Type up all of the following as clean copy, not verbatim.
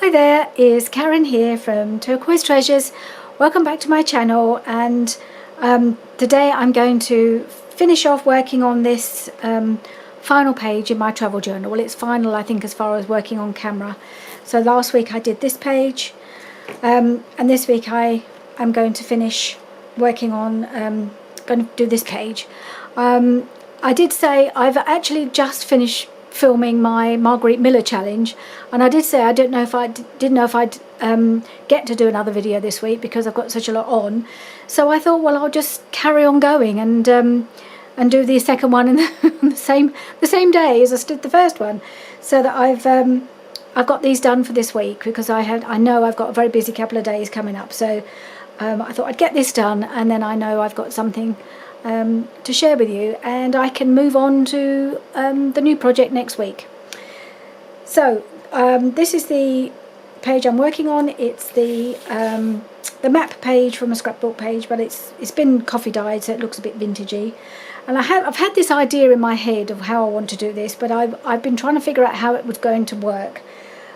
Hi there, is Karen here from Turquoise Treasures. Welcome back to my channel, and today I'm going to finish off working on this final page in my travel journal. Well, it's final, I think, as far as working on camera. So last week I did this page, and this week I am going to finish working on going to do this page. I did say I've actually just finished filming my Marguerite Miller challenge, and I did say I didn't know if I'd get to do another video this week because I've got such a lot on. So I thought, well, I'll just carry on going and do the second one in the same day as I did the first one, so that I've got these done for this week, because I know I've got a very busy couple of days coming up. So I thought I'd get this done, and then I know I've got something to share with you, and I can move on to the new project next week. So this is the page I'm working on. It's the map page from a scrapbook page, but it's been coffee dyed, so it looks a bit vintagey. And I've had this idea in my head of how I want to do this, but I've been trying to figure out how it was going to work.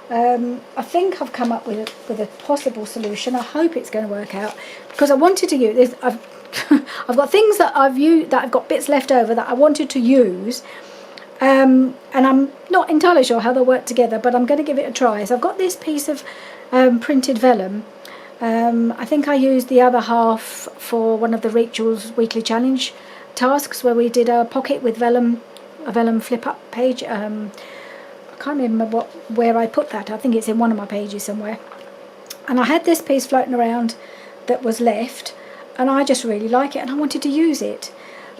I think I've come up with a possible solution. I hope it's going to work out, because I wanted to use this. I've got things that I've got bits left over that I wanted to use, and I'm not entirely sure how they'll work together, but I'm going to give it a try. So I've got this piece of printed vellum. I think I used the other half for one of the Rachel's weekly challenge tasks, where we did a pocket with a vellum flip up page. I can't remember where I put that. I think it's in one of my pages somewhere. And I had this piece floating around that was left, and I just really like it, and I wanted to use it.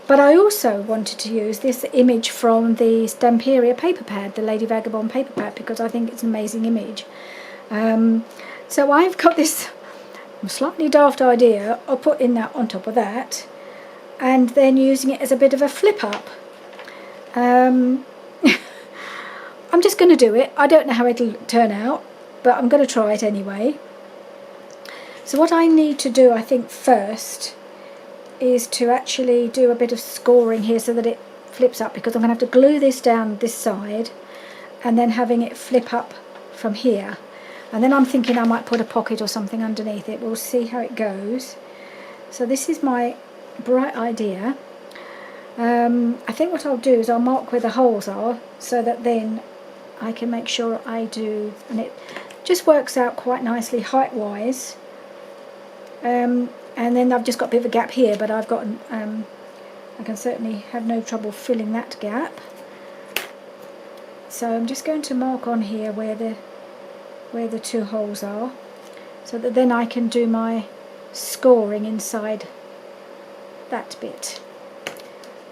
But I also wanted to use this image from the Stamperia paper pad, the Lady Vagabond paper pad, because I think it's an amazing image. So I've got this slightly daft idea of putting that on top of that, and then using it as a bit of a flip up. I'm just going to do it. I don't know how it'll turn out, but I'm going to try it anyway. So what I need to do, I think, first is to actually do a bit of scoring here so that it flips up, because I'm going to have to glue this down this side and then having it flip up from here. And then I'm thinking I might put a pocket or something underneath it. We'll see how it goes. So this is my bright idea. I think what I'll do is I'll mark where the holes are, so that then I can make sure I do, and it just works out quite nicely height-wise. And then I've just got a bit of a gap here, but I've got I can certainly have no trouble filling that gap. So I'm just going to mark on here where the two holes are, so that then I can do my scoring inside that bit.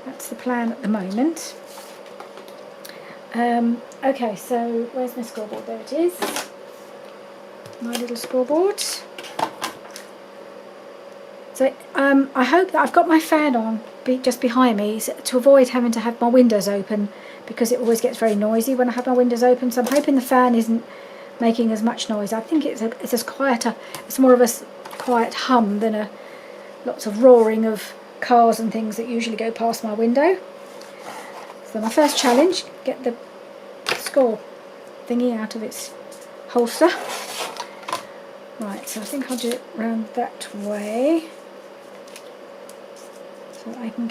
That's the plan at the moment. Okay, so where's my scoreboard? There it is, my little scoreboard. So I hope that I've got my fan on just behind me, to avoid having to have my windows open, because it always gets very noisy when I have my windows open. So I'm hoping the fan isn't making as much noise. I think it's as quieter. It's more of a quiet hum than lots of roaring of cars and things that usually go past my window. So my first challenge: get the score thingy out of its holster. Right, so I think I'll do it round that way, so I can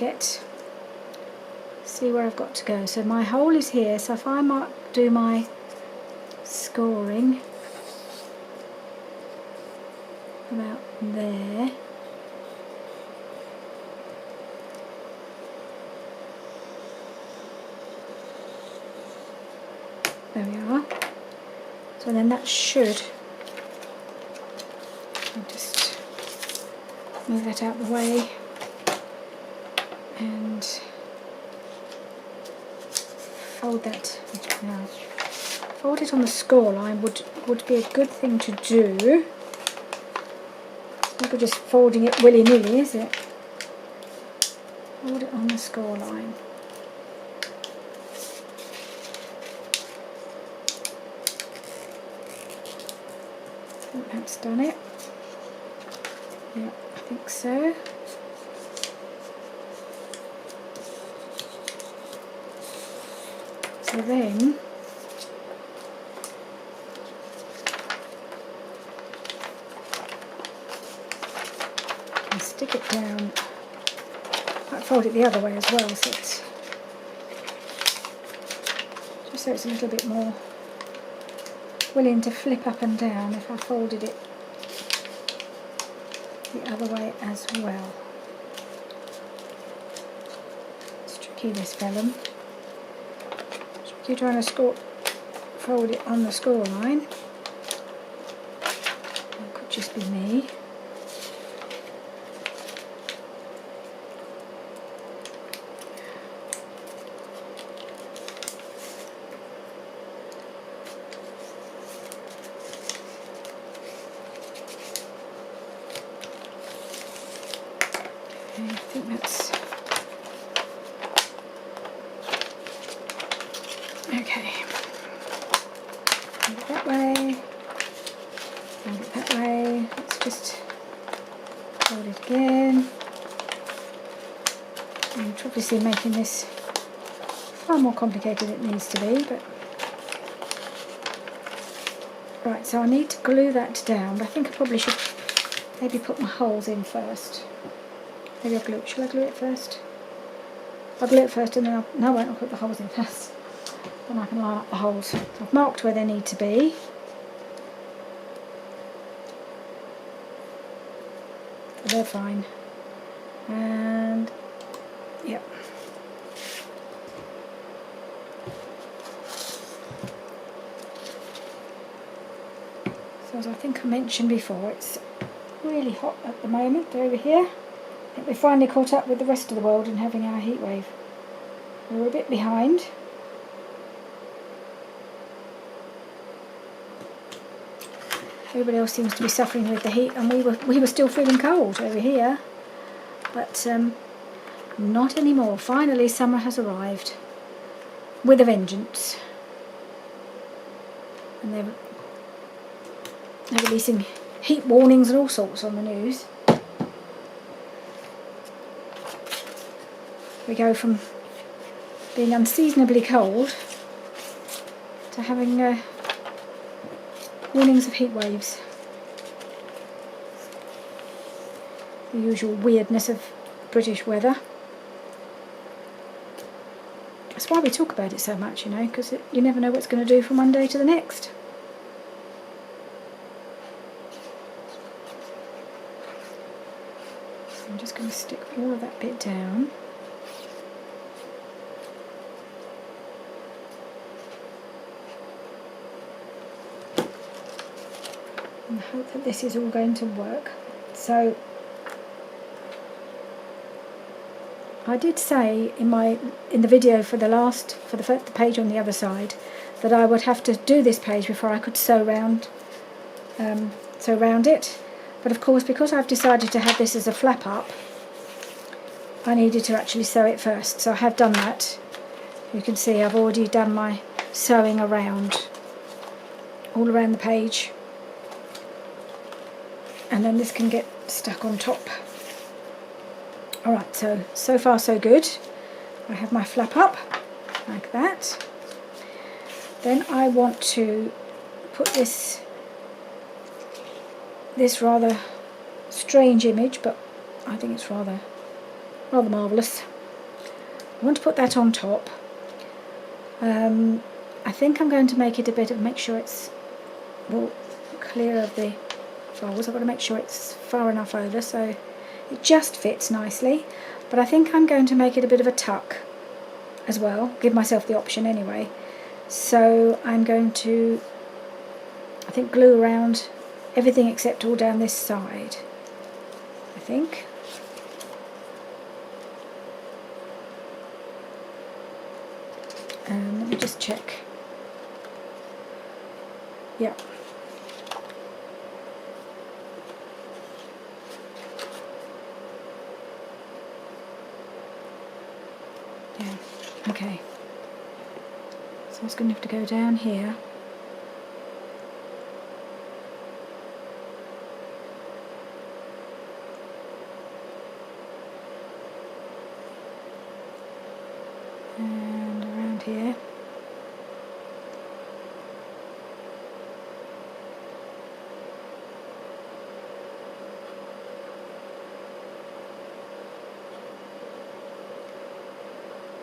see where I've got to go. So my hole is here, so if I might do my scoring about there. There we are. So then that should, I'll just move that out of the way, and fold that. Now, fold it on the score line would be a good thing to do. Not just folding it willy-nilly, is it? Fold it on the score line. I think that's done it. Yeah, I think so. So then stick it down. Might fold it the other way as well, so it's just so it's a little bit more willing to flip up and down if I folded it the other way as well. It's tricky, this vellum. It's tricky trying to fold it on the score line. It could just be me. I think that's okay. Hold it that way, hold it that way. Let's just hold it again. I'm obviously making this far more complicated than it needs to be, but right, so I need to glue that down, but I think I probably should maybe put my holes in first. Maybe I'll glue it. Shall I glue it first? I'll glue it first and then no, I won't. I'll put the holes in first. Then I can line up the holes. So I've marked where they need to be. So they're fine. And, yep. So as I think I mentioned before, it's really hot at the moment over here. I think we finally caught up with the rest of the world in having our heat wave. We were a bit behind. Everybody else seems to be suffering with the heat, and we were still feeling cold over here. But not anymore. Finally, summer has arrived with a vengeance, and they're releasing heat warnings and all sorts on the news. We go from being unseasonably cold to having warnings of heat waves. The usual weirdness of British weather. That's why we talk about it so much, you know, because you never know what it's going to do from one day to the next. So I'm just going to stick all of that bit down. And I hope that this is all going to work. So I did say in the video for the page on the other side that I would have to do this page before I could sew round it. But of course, because I've decided to have this as a flap up, I needed to actually sew it first. So I have done that. You can see I've already done my sewing around, all around the page. And then this can get stuck on top. Alright, so far so good. I have my flap up, like that. Then I want to put this rather strange image, but I think it's rather marvellous. I want to put that on top. I think I'm going to make it make sure it's clear of the folds. I've got to make sure it's far enough over so it just fits nicely, but I think I'm going to make it a bit of a tuck as well, give myself the option anyway. So I'm going to, I think, glue around everything except all down this side, I think. Let me just check. Yeah. Yeah, okay. So I was going to have to go down here. And around here.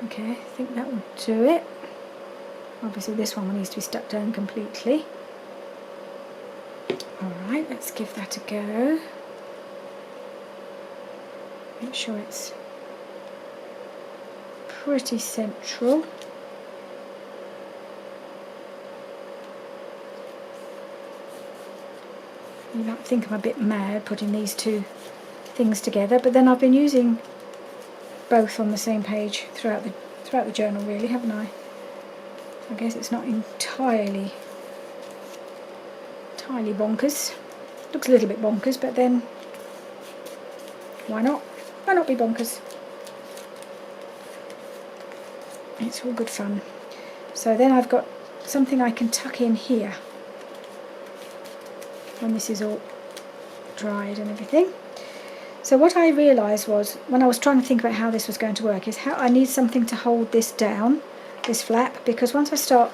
Okay, I think that will do it. Obviously this one needs to be stuck down completely. Alright, let's give that a go. Make sure it's pretty central. You might think I'm a bit mad putting these two things together, but then I've been using both on the same page throughout the journal, really, haven't I? I guess it's not entirely bonkers. Looks a little bit bonkers, but then why not? Why not be bonkers? It's all good fun. So then I've got something I can tuck in here when this is all dried and everything. So what I realised was, when I was trying to think about how this was going to work, is how I need something to hold this down, this flap, because once I start,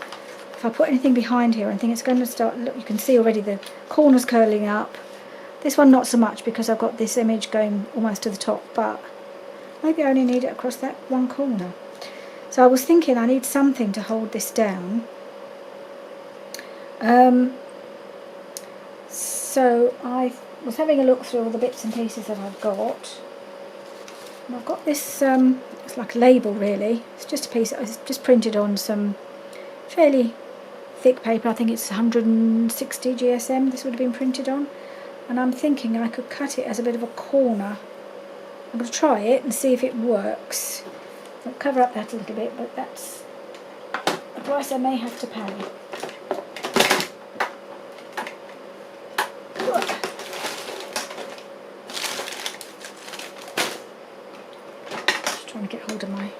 if I put anything behind here, I think it's going to start, look, you can see already the corners curling up. This one not so much because I've got this image going almost to the top, but maybe I only need it across that one corner. So I was thinking I need something to hold this down. So I was having a look through all the bits and pieces that I've got. And I've got this, it's like a label really. It's just a piece, it's just printed on some fairly thick paper. I think it's 160 GSM this would have been printed on. And I'm thinking I could cut it as a bit of a corner. I'm going to try it and see if it works. I'll cover up that a little bit, but that's a price I may have to pay. Just trying to get hold of my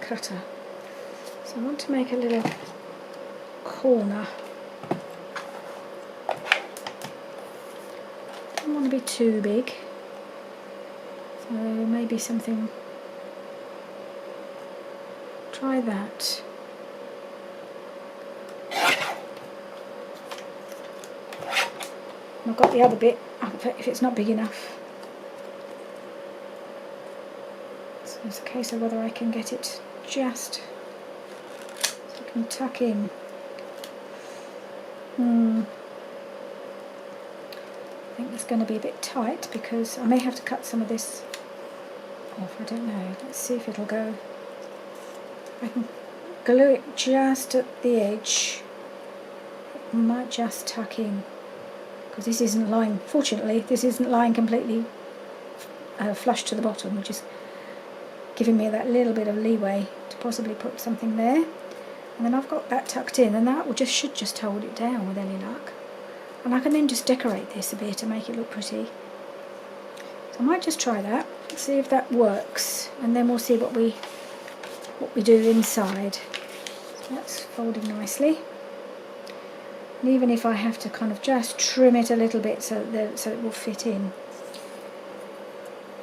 cutter. So I want to make a little corner. Don't want to be too big. So maybe something. Try that. I've got the other bit up if it's not big enough. So it's a case of whether I can get it just so I can tuck in. I think it's going to be a bit tight because I may have to cut some of this off. I don't know. Let's see if it'll go. I can glue it just at the edge. It might just tuck in because this isn't lying, fortunately this isn't lying completely flush to the bottom, which is giving me that little bit of leeway to possibly put something there. And then I've got that tucked in, and that will should just hold it down with any luck. And I can then just decorate this a bit and make it look pretty. So I might just try that, see if that works, and then we'll see what we do inside. So that's folding nicely. And even if I have to kind of just trim it a little bit so it will fit in.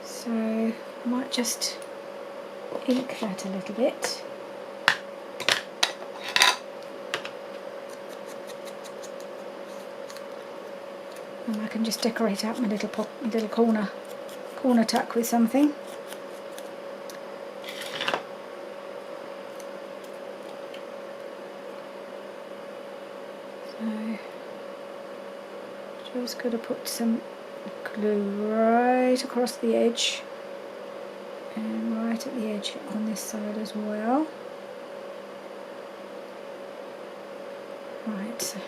So I might just ink that a little bit. And I can just decorate out my little corner tuck with something. So just going to put some glue right across the edge and right at the edge on this side as well. Right. So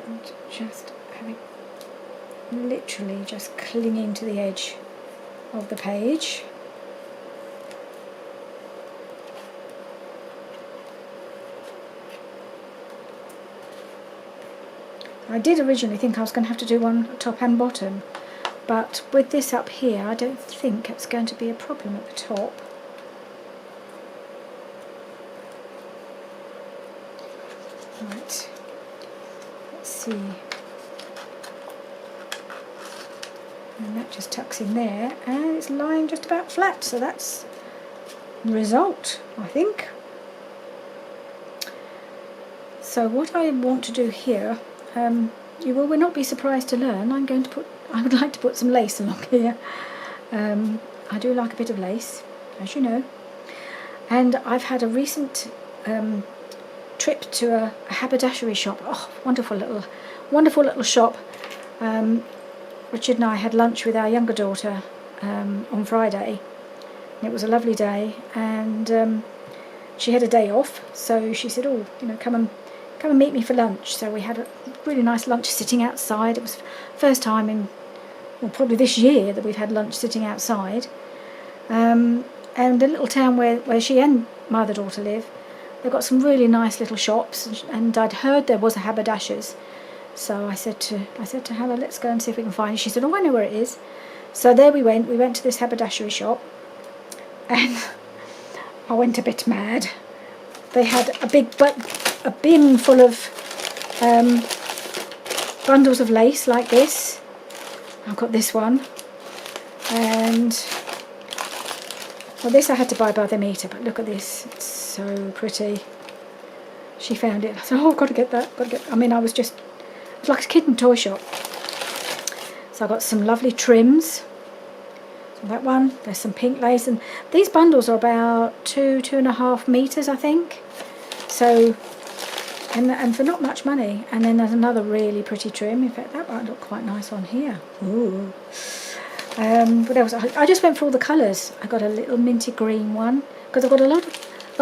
and just having literally just clinging to the edge of the page. I did originally think I was going to have to do one top and bottom, but with this up here I don't think it's going to be a problem at the top. Right, let's see. And that just tucks in there and it's lying just about flat, so that's the result, I think. So what I want to do here, you will not be surprised to learn I'm going to put I would like to put some lace along here. I do like a bit of lace, as you know. And I've had a recent trip to a haberdashery shop. Oh, wonderful little shop. Richard and I had lunch with our younger daughter on Friday. It was a lovely day, and she had a day off, so she said, "Oh, you know, come and meet me for lunch." So we had a really nice lunch sitting outside. It was the first time in, well, probably this year that we've had lunch sitting outside. And the little town where she and my other daughter live, they've got some really nice little shops, and I'd heard there was a haberdasher's. So I said to Hannah, let's go and see if we can find it. She said, oh, I know where it is. So there we went. We went to this haberdashery shop, and I went a bit mad. They had a bin full of bundles of lace like this. I've got this one, and well, this I had to buy by the meter, but look at this, it's so pretty. She found it. I said, oh, I've got to get that. I mean, it was like a kid in a toy shop. So I got some lovely trims. So that one, there's some pink lace, and these bundles are about 2.5 meters, I think. So, and for not much money. And then there's another really pretty trim. In fact, that might look quite nice on here. Ooh. What else? I just went for all the colours. I got a little minty green one because I've got a lot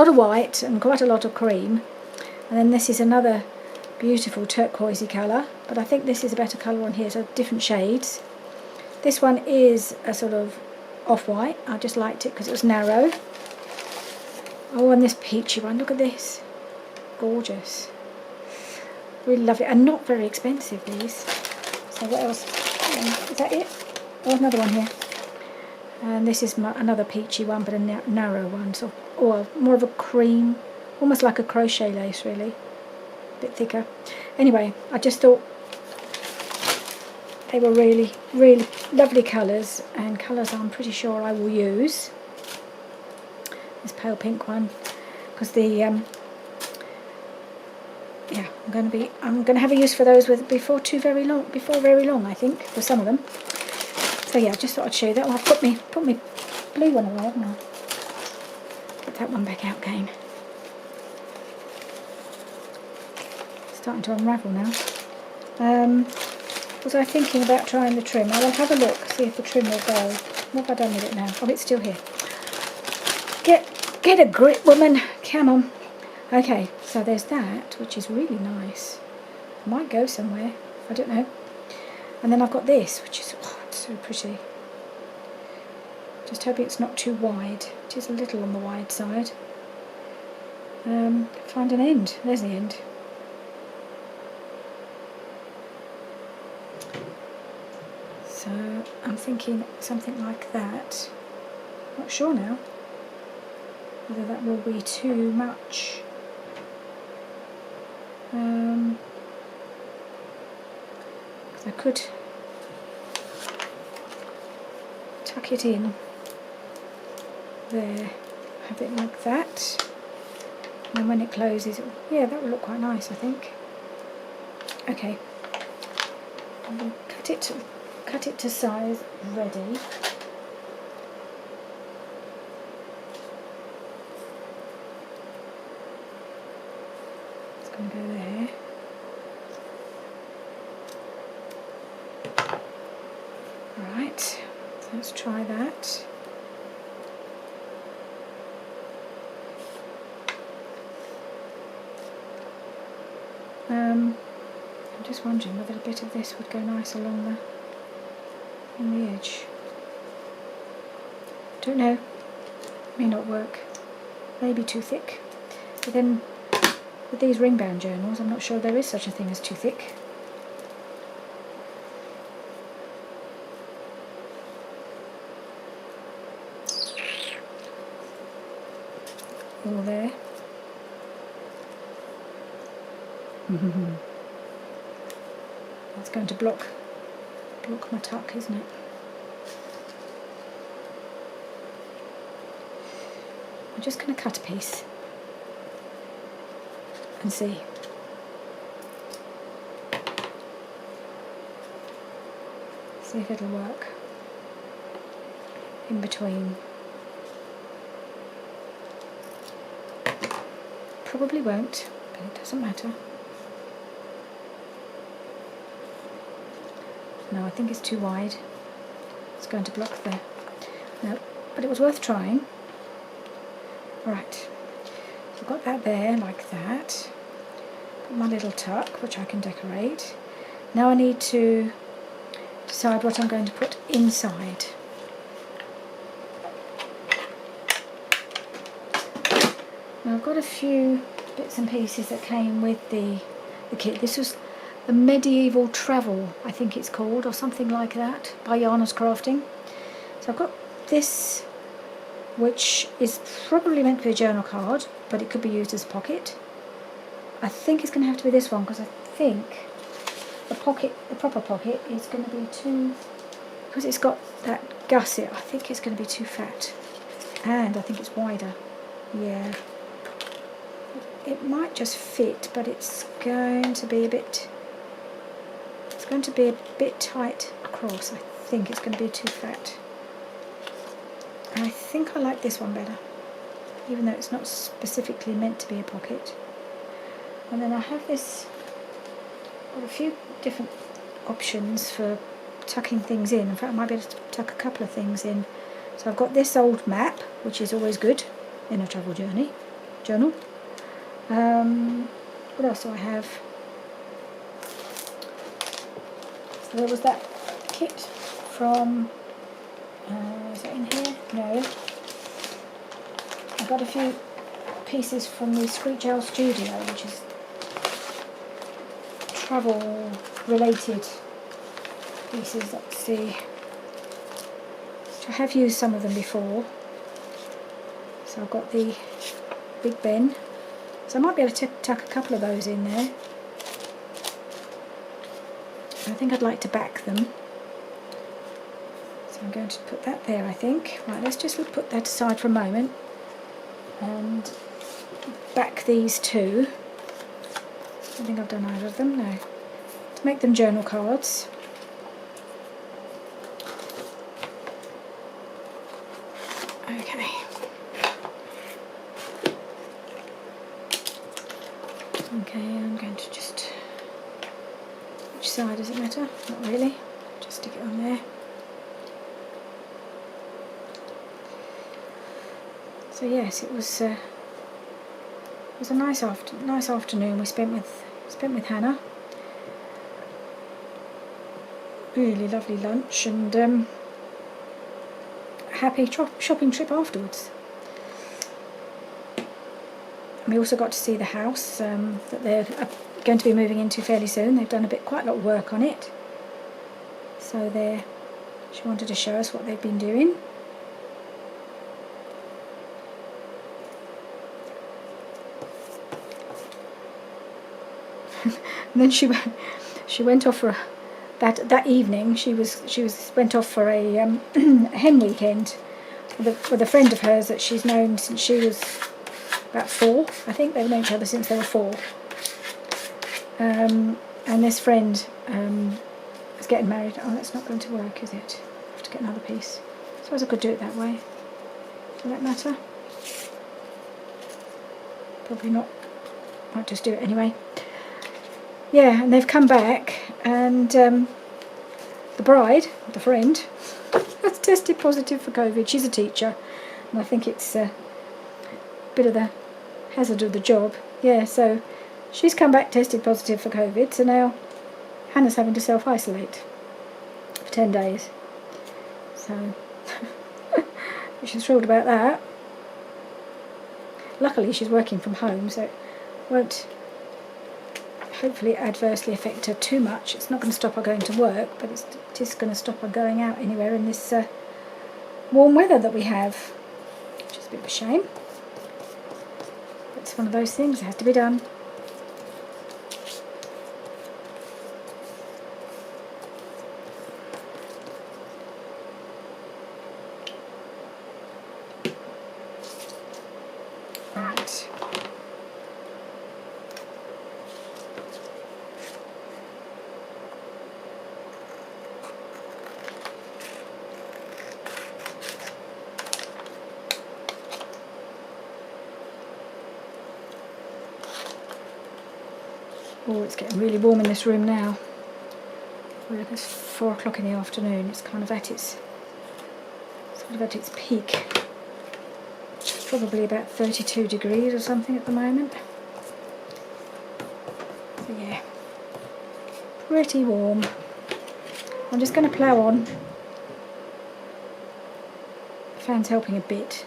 of white and quite a lot of cream. And then this is another beautiful turquoisey colour, but I think this is a better colour on here, so different shades. This one is a sort of off-white. I just liked it because it was narrow. Oh, and this peachy one, look at this. Gorgeous. Really lovely, and not very expensive, these. So what else? Is that it? Oh, another one here. And this is another peachy one, but a narrow one. So, or more of a cream, almost like a crochet lace, really. A bit thicker. Anyway, I just thought they were really, really lovely colours, and colours I'm pretty sure I will use. This pale pink one, because the yeah, I'm going to have a use for those before very long, I think, for some of them. So yeah, I just thought I'd show you that. Well, I've put me blue one away, haven't I? Put that one back out again. Starting to unravel now. Was I thinking about trying the trim? I will have a look, see if the trim will go. What have I done with it now? Oh, it's still here. Get a grip, woman. Come on. Okay, so there's that, which is really nice. Might go somewhere. I don't know. And then I've got this, which is, oh, it's so pretty. Just hoping it's not too wide. It is a little on the wide side. Find an end. There's the end. So I'm thinking something like that. Not sure now whether that will be too much. Because I could tuck it in there, have it like that, and then when it closes, yeah, that will look quite nice, I think. Okay, I'm going to cut it to size ready. It's going to go there. Right, so let's try that. I'm just wondering whether a bit of this would go nice along the edge. Don't know. May not work. Maybe too thick. But then with these ring bound journals, I'm not sure there is such a thing as too thick. All there. That's going to block my tuck, isn't it? I'm just going to cut a piece and see. See if it'll work in between. Probably won't, but it doesn't matter. No, I think it's too wide. It's going to block there. No, but it was worth trying. Right, so I've got that there like that. Got my little tuck, which I can decorate. Now I need to decide what I'm going to put inside. Now I've got a few bits and pieces that came with the kit. This was the Medieval Travel, I think it's called, or something like that, by Yarners Crafting. So I've got this, which is probably meant to be a journal card, but it could be used as a pocket. I think it's going to have to be this one, because I think the proper pocket, is going to be too, because it's got that gusset, I think it's going to be too fat. And I think it's wider. Yeah. It might just fit, but it's going to be a bit tight across. I think it's going to be too fat. And I think I like this one better, even though it's not specifically meant to be a pocket. And then I have this, a few different options for tucking things in. In fact, I might be able to tuck a couple of things in. So I've got this old map, which is always good in a travel journal. What else do I have? So there was that kit from, is it in here? No. I got a few pieces from the Screech Owl Studio, which is travel related pieces. Let's see. I have used some of them before. So I've got the Big Ben. So I might be able to tuck a couple of those in there. I think I'd like to back them. So I'm going to put that there, I think. Right, let's just put that aside for a moment and back these two. I don't think I've done either of them, no. To make them journal cards. Okay. Okay, I'm going to just, which side does it matter? Not really, just stick it on there. So yes, it was a nice afternoon we spent with Hannah. Really lovely lunch and happy shopping trip afterwards. And we also got to see the house that they're going to be moving into fairly soon. They've done quite a lot of work on it. So she wanted to show us what they've been doing. And then she went off for that evening. She went off for a hen weekend with a friend of hers that she's known since she was about 4. I think they've known each other since they were 4. And this friend is getting married. Oh, that's not going to work, is it? I have to get another piece. I suppose I could do it that way. Does that matter? Probably not. I'll just do it anyway. Yeah, and they've come back, and the bride, the friend, has tested positive for COVID. She's a teacher, and I think it's a bit of the hazard of the job. Yeah, so she's come back tested positive for COVID, so now Hannah's having to self-isolate for 10 days. So she's thrilled about that. Luckily she's working from home, so it won't hopefully adversely affect her too much. It's not going to stop her going to work, but it's just going to stop her going out anywhere in this warm weather that we have, which is a bit of a shame. It's one of those things that has to be done. Right. Oh, it's getting really warm in this room now. Well, it's 4 o'clock in the afternoon. It's kind of at its peak. It's probably about 32 degrees or something at the moment. So yeah, pretty warm. I'm just going to plough on. The fan's helping a bit.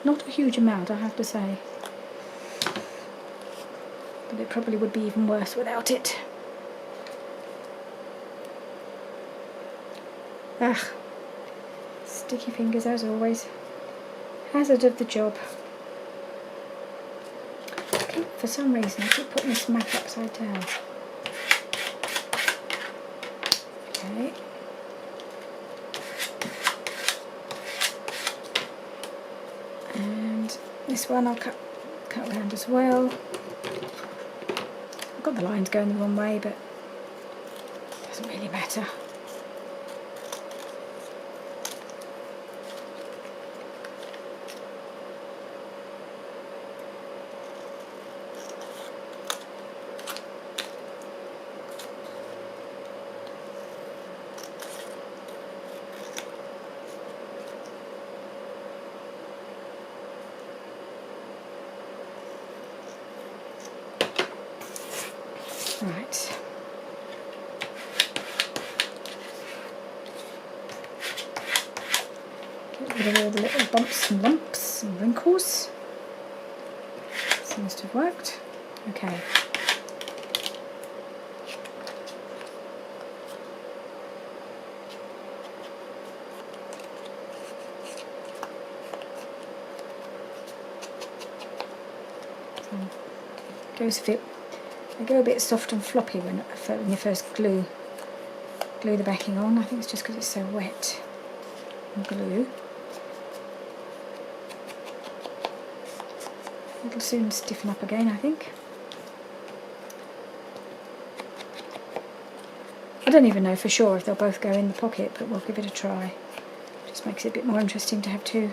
Not a huge amount, I have to say. But it probably would be even worse without it. Ugh. Sticky fingers as always. Hazard of the job. For some reason I keep putting this map upside down. Okay. And this one I'll cut around as well. I've got the lines going the wrong way, but it doesn't really matter. Right. Get rid of all the little bumps and lumps and wrinkles. Seems to have worked. Okay. Goes a bit. They go a bit soft and floppy when you first glue the backing on. I think it's just because it's so wet and glue. It'll soon stiffen up again, I think. I don't even know for sure if they'll both go in the pocket, but we'll give it a try. Just makes it a bit more interesting to have two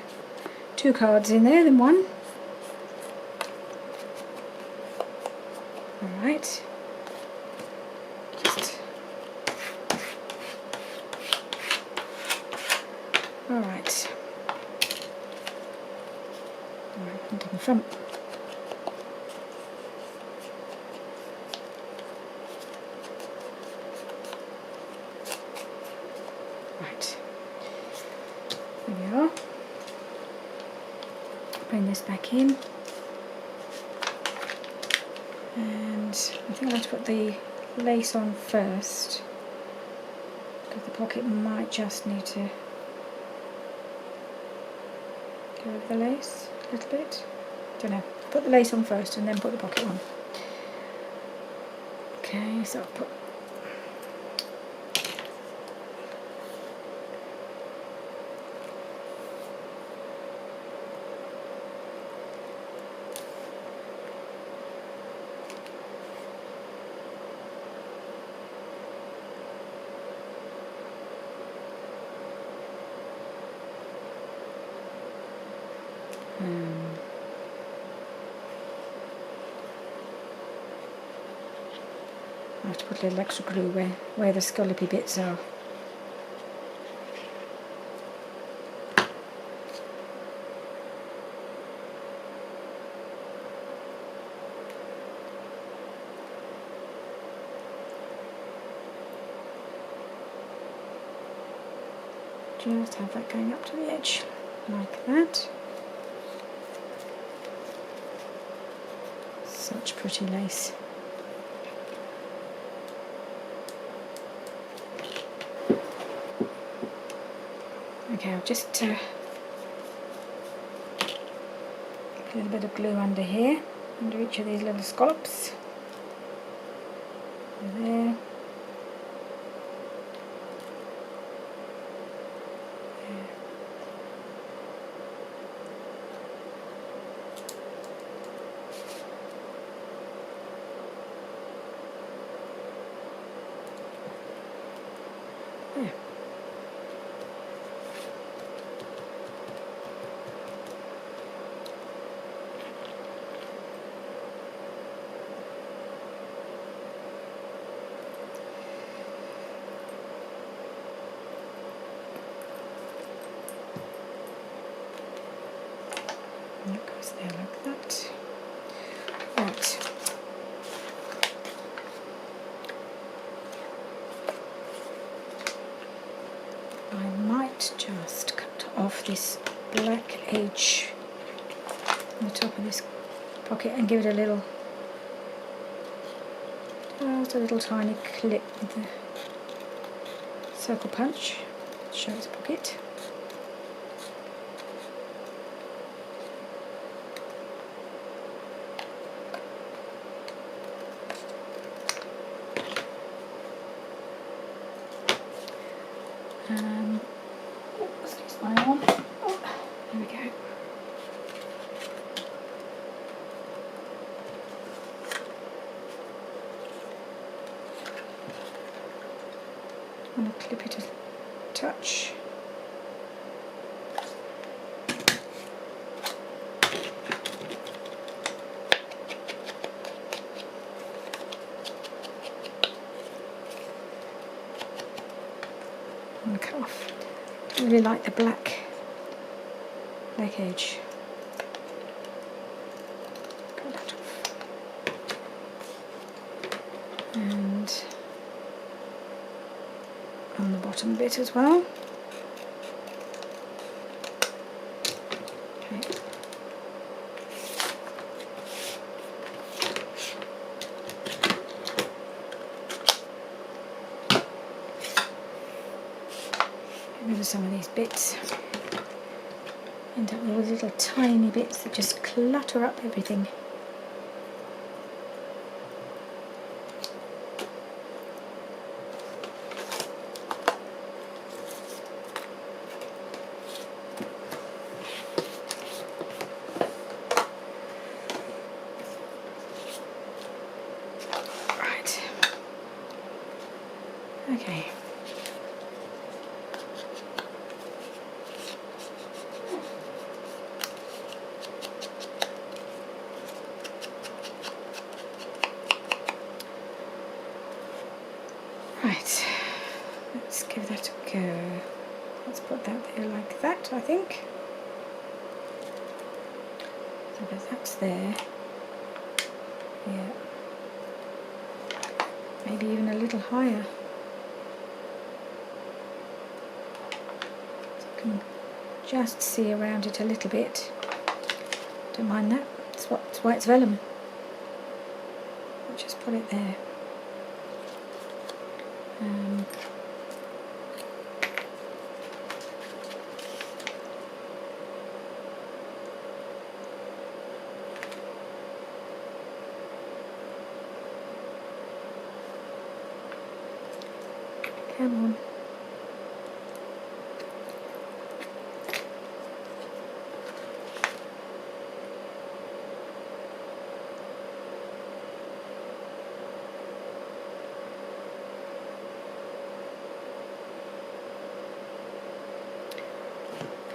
cards in there than one. Alright. Alright. Alright, and in the front. Right. There we are. Bring this back in. And I think I'll have to put the lace on first, because the pocket might just need to go over the lace a little bit. Don't know. Put the lace on first and then put the pocket on. Okay, so I'll put I have to put a little extra glue where the scallopy bits are. Just have that going up to the edge, like that. Such pretty lace. Okay, I'll just put a little bit of glue under here, under each of these little scallops. There. There. That's there like that. Right. I might just cut off this black edge on the top of this pocket and give it a little, just a little tiny clip with the circle punch to show its pocket. Excuse my arm. Oh, there we go. I'm going to clip it a touch. I'm going to cut off. I really like the black edge. Cut that off. And on the bottom bit as well. Okay. Get rid of some of these bits. End up with all these little tiny bits that just clutter up everything. Right. Okay. Right, let's give that a go. Let's put that there like that, I think. So that that's there. Yeah. Maybe even a little higher. So I can just see around it a little bit. Don't mind that. That's why it's vellum. I'll just put it there. Come on.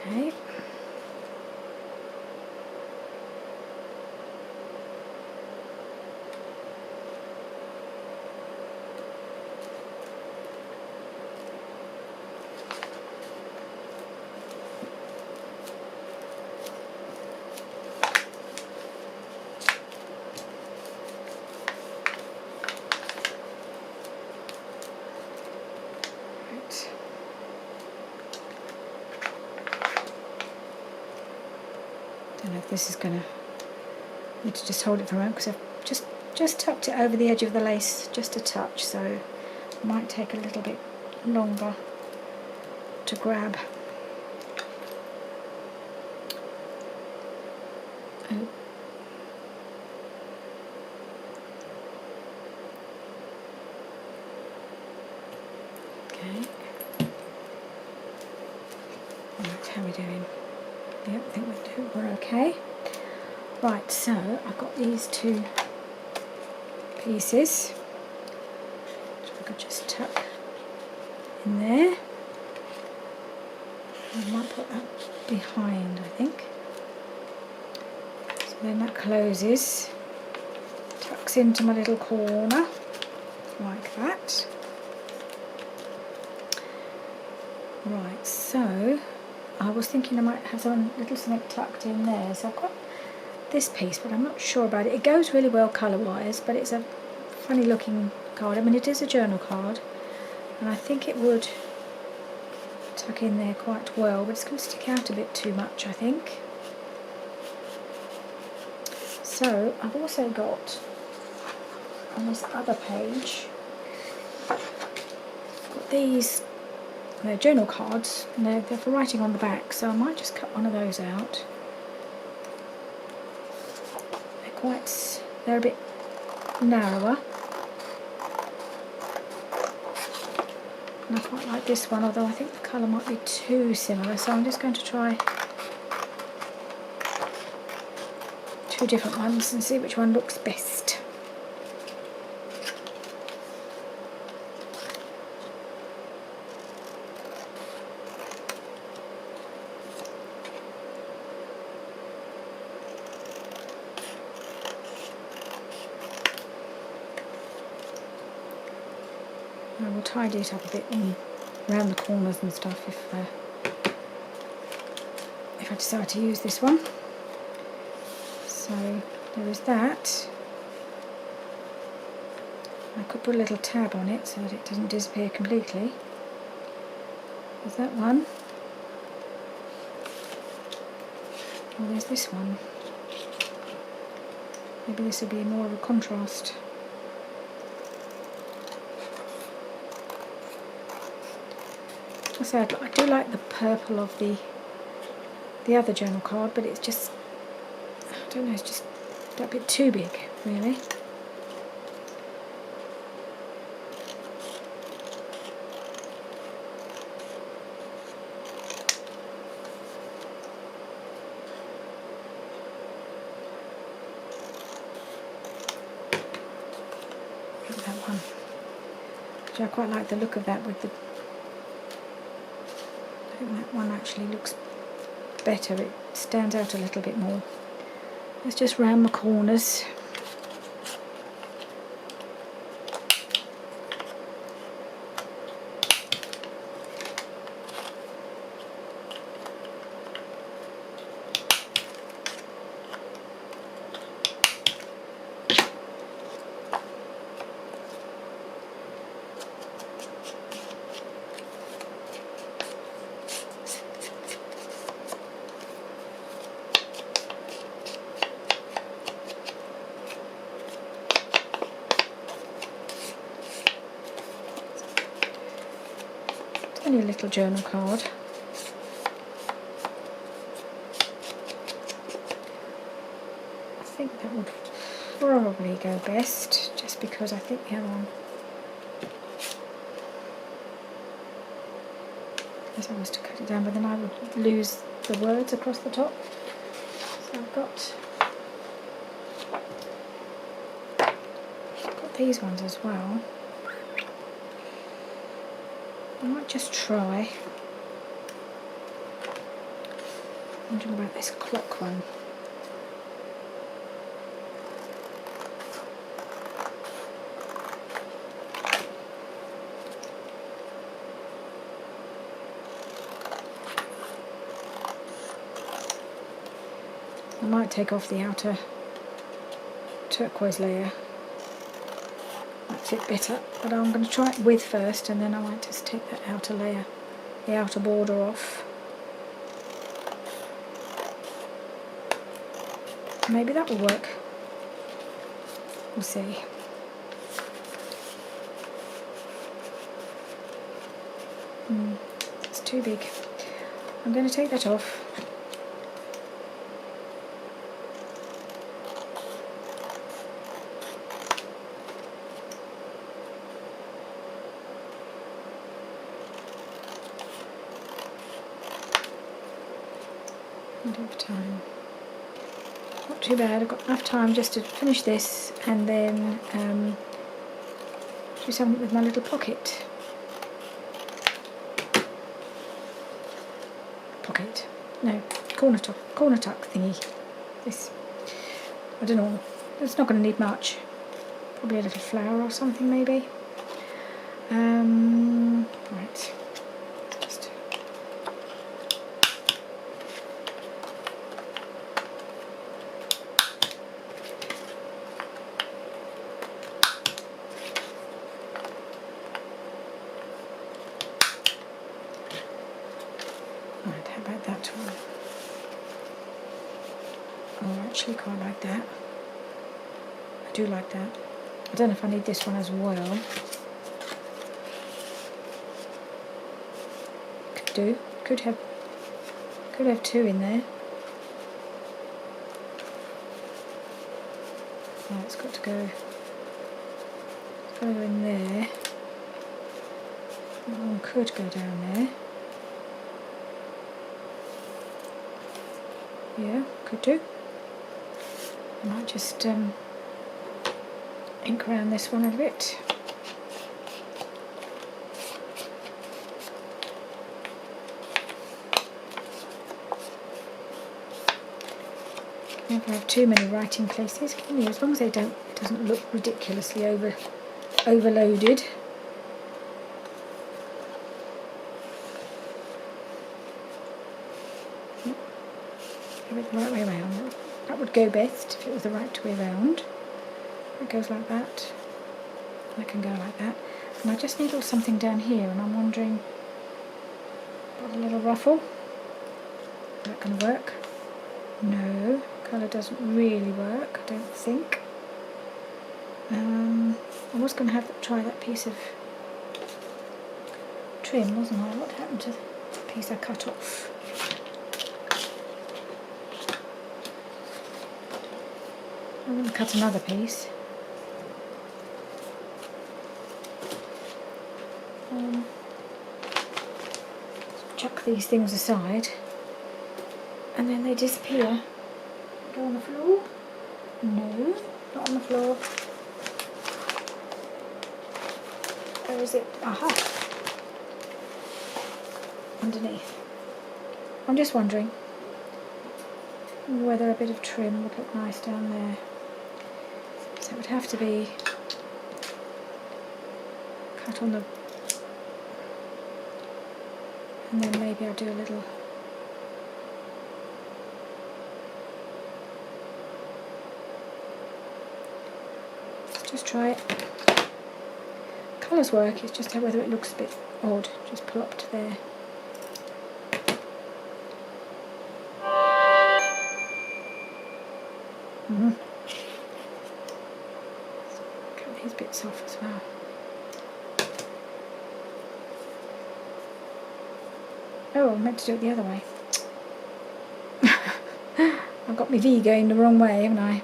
Okay. Right. Don't know if this is going to need to just hold it for a moment because I've just tucked it over the edge of the lace just a touch, so it might take a little bit longer to grab. Oh. Okay. Right, how are we doing? Yep, I think we're okay. Right, so I've got these two pieces, which I could just tuck in there. I might put that behind, I think. So then that closes, tucks into my little corner, like that. Right, so I was thinking I might have some little something tucked in there. So I've got this piece, but I'm not sure about it. It goes really well colour-wise, but it's a funny looking card. I mean, it is a journal card, and I think it would tuck in there quite well, but it's going to stick out a bit too much, I think. So I've also got on this other page, got these, they're journal cards, and they're for writing on the back, so I might just cut one of those out. They're a bit narrower, and I quite like this one, although I think the colour might be too similar, so I'm just going to try two different ones and see which one looks best. I will tidy it up a bit around the corners and stuff if I decide to use this one. So there is that. I could put a little tab on it so that it doesn't disappear completely. There's that one. Oh, there's this one. Maybe this will be more of a contrast. So I do like the purple of the other journal card, but it's just, I don't know, it's just a bit too big, really. Look at that one. Actually, I quite like the look of that with the, I think that one actually looks better. It stands out a little bit more. Let's just round the corners. Only a little journal card. I think that would probably go best, just because I think the other one, as I was to cut it down, but then I would lose the words across the top. So I've got these ones as well. I might just try. I'm wondering about this clock one. I might take off the outer turquoise layer. That's it better, but I'm going to try it with first, and then I might just take that outer layer, the outer border off. Maybe that will work. We'll see. It's too big. I'm going to take that off. Of time. Not too bad. I've got enough time just to finish this and then do something with my little pocket. No, corner tuck thingy. This. I don't know. It's not going to need much. Probably a little flower or something, maybe. Right. Just. actually quite like that. I do like that. I don't know if I need this one as well. Could do. Could have two in there. Oh, it's got to go. It's got to go in there. One could go down there. Yeah, could do. I might just ink around this one a bit. Never have too many writing places, can you? As long as they don't, it doesn't look ridiculously overloaded. Give it the right way around. That would go best if it was the right way around. It goes like that. I can go like that. And I just need something down here, and I'm wondering, got a little ruffle. Is that going to work? No, colour doesn't really work, I don't think. I was going to have to try that piece of trim, wasn't I? What happened to the piece I cut off? I'm going to cut another piece. Chuck these things aside, and then they disappear. Go on the floor? No, not on the floor. Where is it? Aha! Underneath. I'm just wondering whether a bit of trim would look nice down there. So it would have to be cut on the, and then maybe I'll do a little just try it. Colours work, it's just whether it looks a bit odd, just plopped there. Cut these bits off as well. Oh, I meant to do it the other way. I've got my V going the wrong way, haven't I?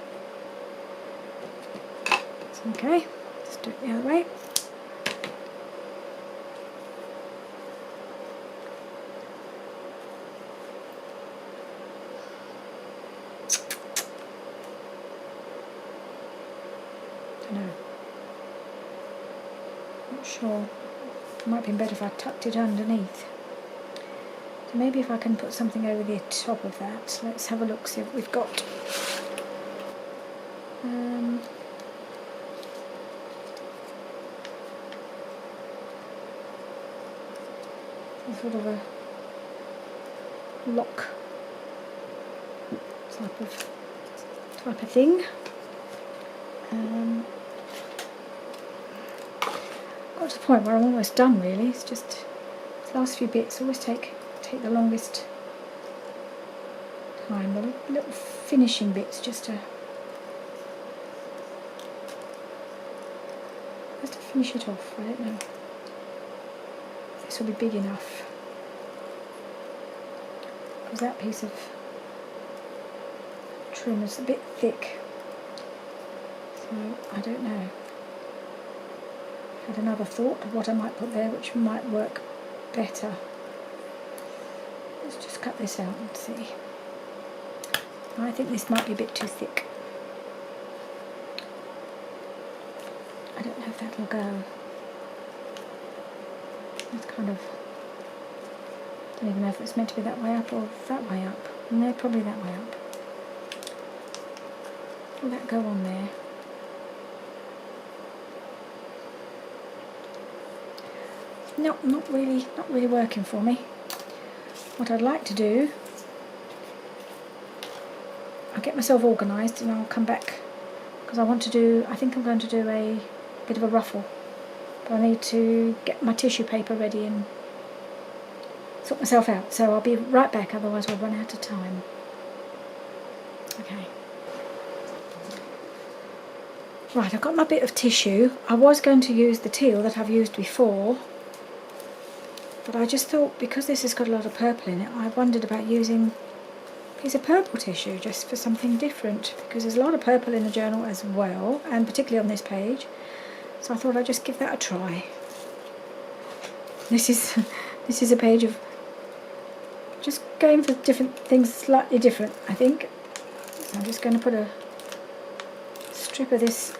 It's okay, let's do it the other way. No, not sure. It might be better if I tucked it underneath. So maybe if I can put something over the top of that. Let's have a look, see what we've got. Sort of a lock type of thing. Got to the point where I'm almost done really. It's just these last few bits always take the longest time. The little finishing bits just to finish it off. I don't know if this will be big enough, because that piece of trim is a bit thick. So I don't know. Had another thought of what I might put there which might work better. Let's just cut this out and see. I think this might be a bit too thick. I don't know if that will go. It's kind of, I don't even know if it's meant to be that way up or that way up. No, probably that way up. Will that go on there? No, not really working for me. What I'd like to do, I'll get myself organised and I'll come back, because I think I'm going to do a bit of a ruffle, but I need to get my tissue paper ready and sort myself out, so I'll be right back, otherwise we'll run out of time. Okay. Right, I've got my bit of tissue. I was going to use the teal that I've used before, but I just thought because this has got a lot of purple in it, I wondered about using a piece of purple tissue just for something different, because there's a lot of purple in the journal as well, and particularly on this page. So I thought I'd just give that a try. This is a page of just going for different things, slightly different, I think. So I'm just going to put a strip of this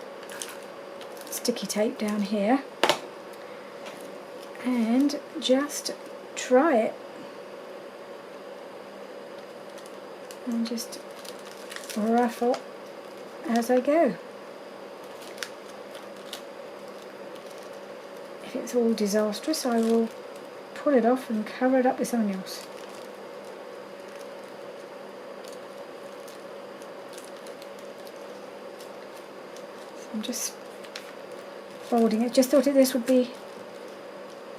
sticky tape down here and just try it, and just ruffle as I go. If it's all disastrous, I will pull it off and cover it up with something else. So I'm just folding it. Just thought this would be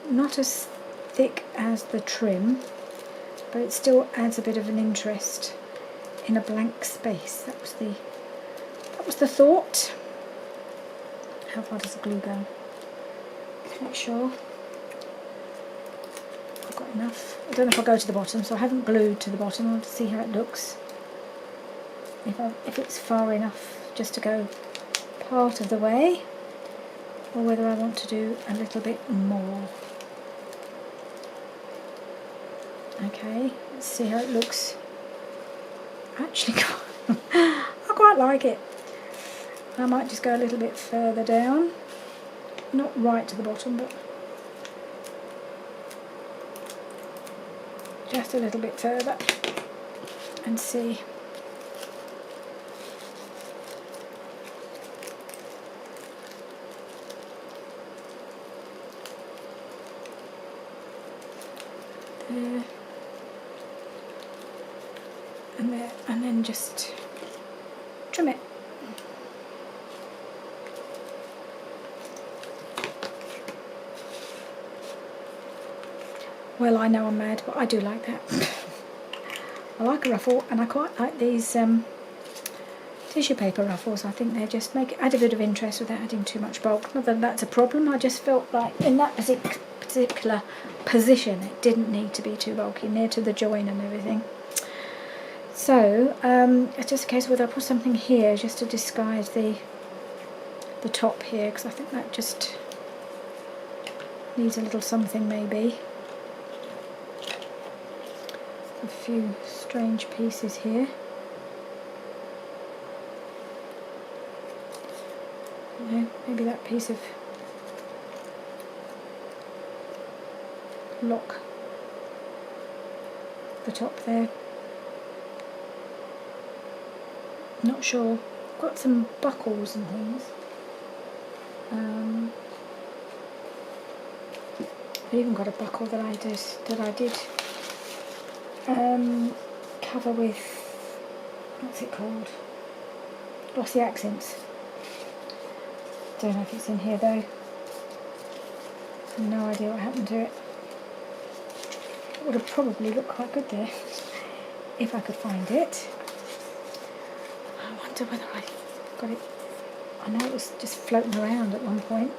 not as thick as the trim, but it still adds a bit of an interest in a blank space. That was the thought. How far does the glue go? Make sure I've got enough. I don't know if I'll go to the bottom, so I haven't glued to the bottom. I'll see how it looks. If it's far enough just to go part of the way, or whether I want to do a little bit more. Okay, let's see how it looks. Actually, I quite like it. I might just go a little bit further down. Not right to the bottom, but just a little bit further, and see. There and there, and then just trim it. Well, I know I'm mad, but I do like that. I like a ruffle, and I quite like these tissue paper ruffles. I think they just add a bit of interest without adding too much bulk. Not that that's a problem, I just felt like in that particular position it didn't need to be too bulky, near to the join and everything. So it's just a case of whether I put something here just to disguise the top here, because I think that just needs a little something maybe. A few strange pieces here. Maybe that piece of lock the top there. Not sure. Got some buckles and things. I've even got a buckle that I did cover with, what's it called? Glossy accents. Don't know if it's in here though. No idea what happened to it. It would have probably looked quite good there if I could find it. I wonder whether I got it. I know it was just floating around at one point.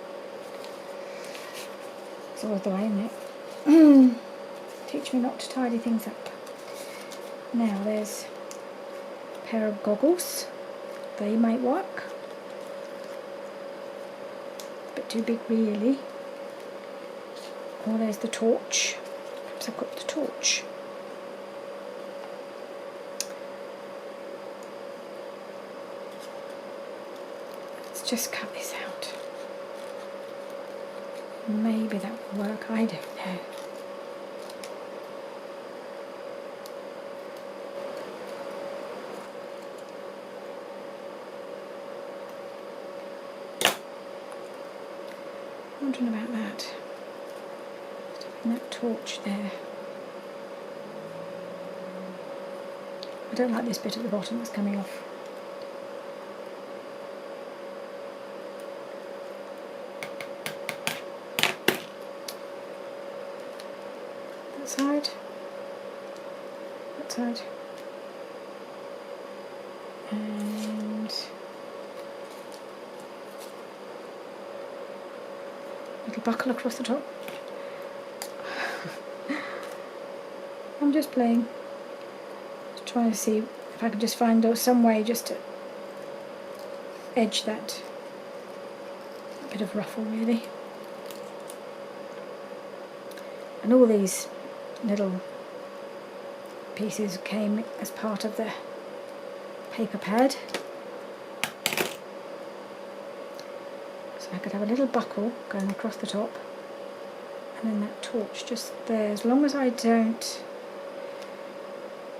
It's always the way, isn't it? Teach me not to tidy things up. Now there's a pair of goggles. They might work. A bit too big really. Or there's the torch. Perhaps I've got the torch. Let's just cut this out. Maybe that will work, I don't know. Wondering about that. Stopping that torch there. I don't like this bit at the bottom that's coming off. That side. That side. And Little buckle across the top. I'm just playing. Just trying to see if I can just find some way just to edge that bit of ruffle really. And all these little pieces came as part of the paper pad. So I could have a little buckle going across the top and then that torch just there, as long as I don't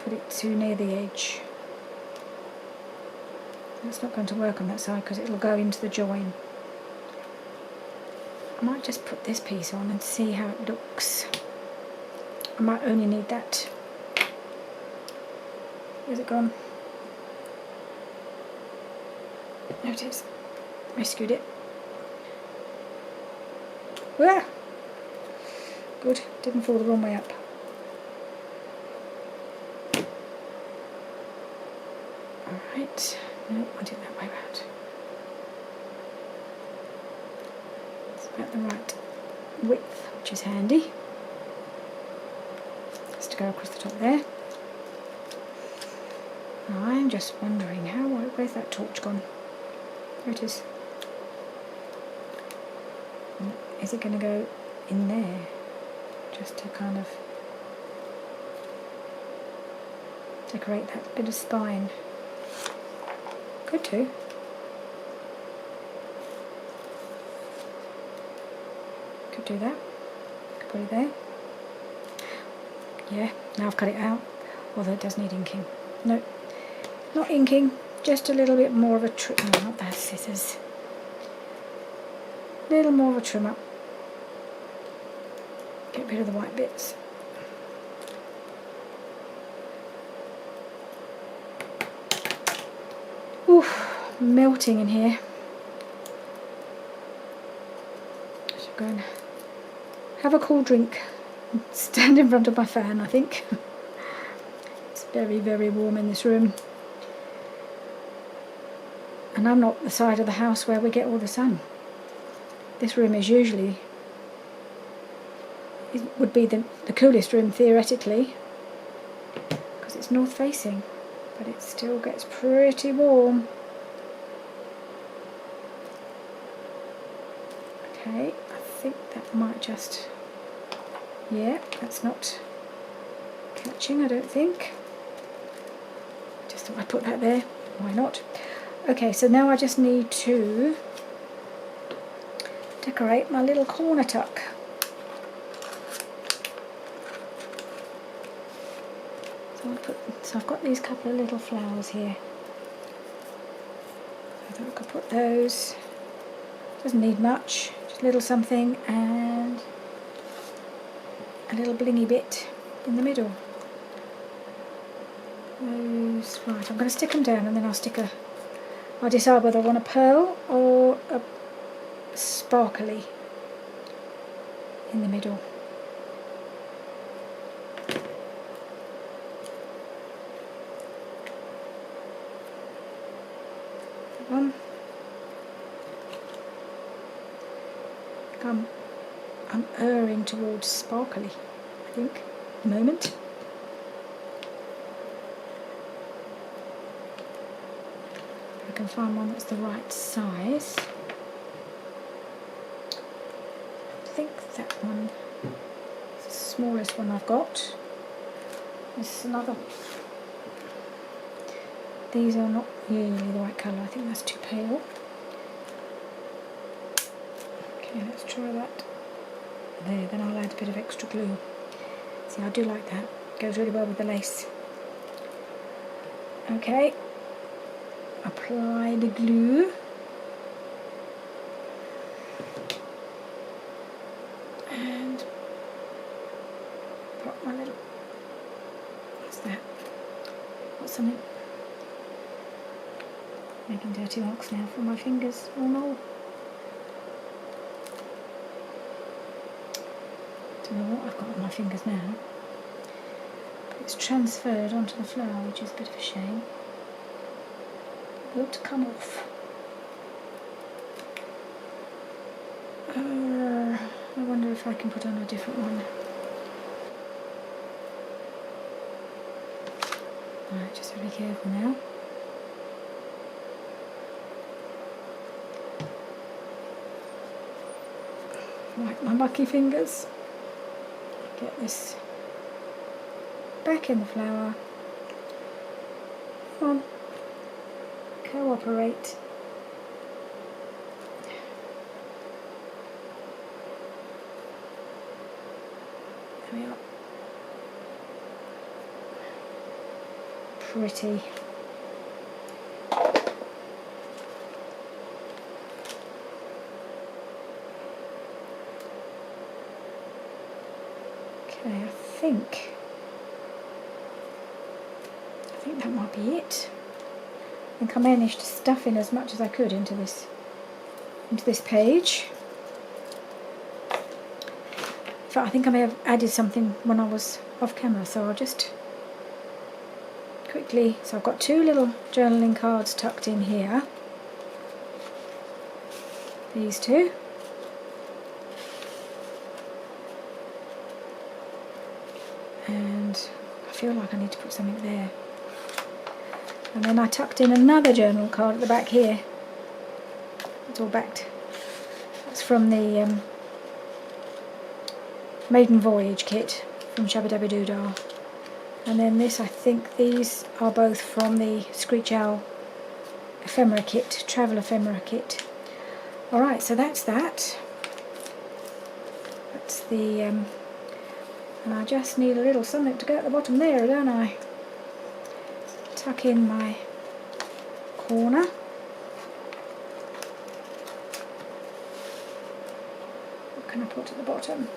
put it too near the edge. It's not going to work on that side because it'll go into the join. I might just put this piece on and see how it looks. I might only need that. Where's it gone? There it is. Rescued it. Ah! Good, didn't fall the wrong way up. Alright, no, I did it that way round. It's about the right width, which is handy. Just to go across the top there. I'm just wondering where's that torch gone? There it is. Is it going to go in there? Just to kind of decorate that bit of spine. Could do. Could do that. Could put it there. Yeah, now I've cut it out. Although it does need inking. No, not inking. Just a little bit more of a trim. No, not that scissors. A little more of a trim up. Get rid of the white bits. Oof, melting in here. I should go and have a cool drink and stand in front of my fan, I think. It's very, very warm in this room. And I'm not the side of the house where we get all the sun. This room is usually, it would be the coolest room theoretically, because it's north facing, but it still gets pretty warm. Okay, I think that might just, yeah, that's not catching, I don't think. Just thought I'd put that there, why not? Okay, so now I just need to decorate my little corner tuck. So I've got these couple of little flowers here. I thought I could put those. Doesn't need much, just a little something and a little blingy bit in the middle. Those, right, I'm going to stick them down and then I'll decide whether I want a pearl or a sparkly in the middle. I'm erring towards sparkly, I think, at the moment. If I can find one that's the right size. I think that one is the smallest one I've got. This is another. These are not really the right colour, I think that's too pale. Okay, let's try that. There, then I'll add a bit of extra glue. See, I do like that. Goes really well with the lace. Okay, apply the glue. And put my little, what's that? What's something? Making dirty marks now from my fingers. Oh no. Don't know what I've got on my fingers now. But it's transferred onto the flower, which is a bit of a shame. It ought to come off. I wonder if I can put on a different one. Right, just be careful now. Like my mucky fingers. Get this back in the flower. Come on, cooperate. There we are. Pretty. Okay, I think that might be it. I think I managed to stuff in as much as I could into this page. In fact, I think I may have added something when I was off camera, so I'll just quickly. So I've got two little journaling cards tucked in here. These two. And I feel like I need to put something there. And then I tucked in another journal card at the back here. It's all backed. That's from the Maiden Voyage kit from Shabba Dabba Doo Dah. And then this, I think these are both from the Screech Owl ephemera kit, travel ephemera kit. Alright, so that's that. That's the, and I just need a little something to go at the bottom there, don't I? Tuck in my corner. What can I put at the bottom?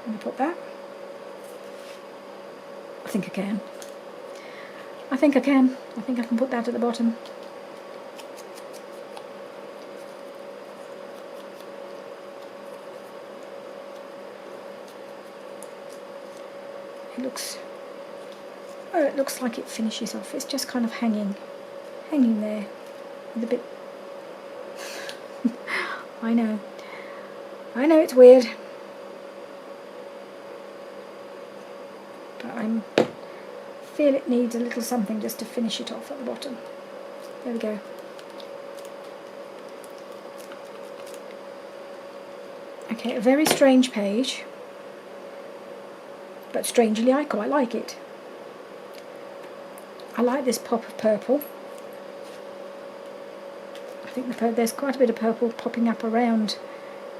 Can I put that? I think I can. I think I can. I think I can put that at the bottom. It looks like it finishes off. It's just kind of hanging there with a bit. I know it's weird, but I feel it needs a little something just to finish it off at the bottom. There we go. Okay, a very strange page, but strangely I quite like it. I like this pop of purple. I think there's quite a bit of purple popping up around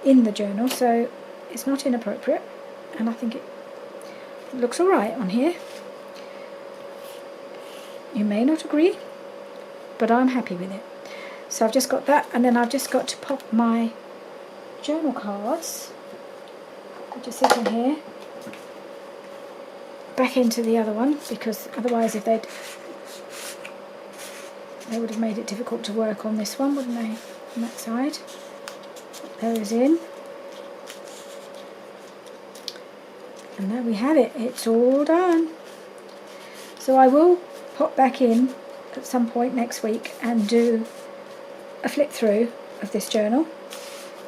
in the journal, so it's not inappropriate, and I think it looks alright on here. You may not agree, but I'm happy with it. So I've just got that, and then I've just got to pop my journal cards, which are sitting here, back into the other one, because otherwise they would have made it difficult to work on this one, wouldn't they, on that side. Put those in, and there we have it. It's all done. So I will pop back in at some point next week and do a flip through of this journal,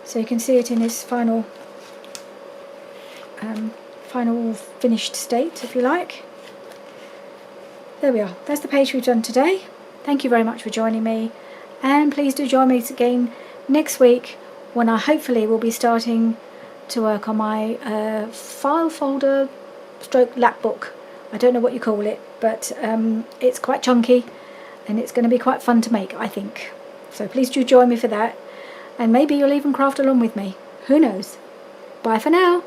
so you can see it in its final finished state, if you like. There we are. That's the page we've done today. Thank you very much for joining me, and please do join me again next week when I hopefully will be starting to work on my file folder stroke lap book. I don't know what you call it, but it's quite chunky and it's going to be quite fun to make, I think. So please do join me for that, and maybe you'll even craft along with me. Who knows? Bye for now.